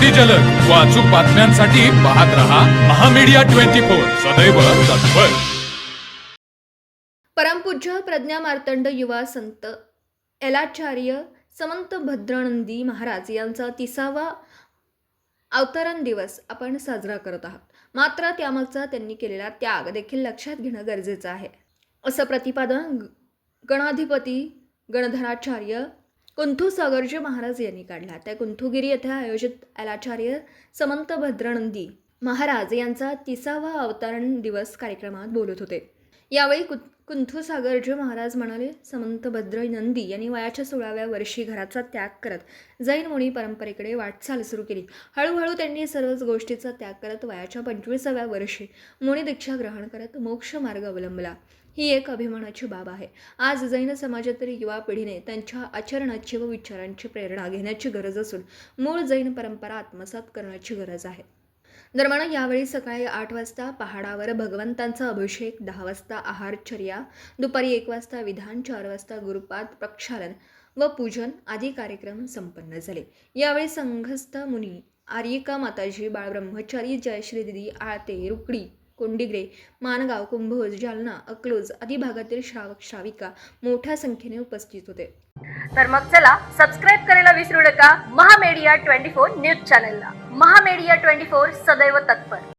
अगदी जलद व अचूक बातम्यांसाठी पाहत रहा महामीडिया 24 सदैव तत्पर. परमपूज्य प्रज्ञा मार्तंड युवा संत एलाचार्य समंत भद्रानंदी महाराज यांचा 30वा अवतरण दिवस आपण साजरा करत आहोत. मात्र त्यामागचा त्यांनी केलेला त्याग देखील लक्षात घेणं गरजेचं आहे, असं प्रतिपादन गणाधिपती गणधराचार्य कुंथुसागरजी महाराज यांनी काढला. त्या कुंथुगिरी येथे आयोजित एलाचार्य समंत भद्रानंदी महाराज यांचा 30वा अवतरण दिवस कार्यक्रमात बोलत होते. यावेळी कुंथुसागरजी महाराज म्हणाले, समंत भद्रानंदी यांनी वयाच्या 16व्या वर्षी घराचा त्याग करत जैन मुनी परंपरेकडे वाटचाल सुरू केली. हळूहळू त्यांनी सर्वच गोष्टीचा त्याग करत वयाच्या 25व्या वर्षी मुनी दीक्षा ग्रहण करत मोक्ष मार्ग अवलंबला. ही एक अभिमानाची बाब आहे. आज जैन समाजातील युवा पिढीने त्यांच्या आचरणाची व विचारांची प्रेरणा घेण्याची गरज असून मूळ जैन परंपरा आत्मसात करण्याची गरज आहे. दरम्यान यावेळी सकाळी 8 वाजता पहाडावर भगवंतांचा अभिषेक, 10 वाजता आहारचर्या, दुपारी 1 वाजता विधान, 4 वाजता गुरुपाद प्रक्षालन व पूजन आदी कार्यक्रम संपन्न झाले. यावेळी संघस्थ मुनी, आर्यिका माताजी, बाळब्रह्मचारी, जयश्री दिदी, आळते, रुकडी, कोंडिग्रे, माणगाव, कुंभोज, जालना, अकलूज आदी भागातील श्रावक श्राविका मोठ्या संख्येने उपस्थित होते. तर मग चला सबस्क्राईब करायला विसरू नका महामीडिया 24 न्यूज चॅनलला. महामीडिया 24 सदैव तत्पर.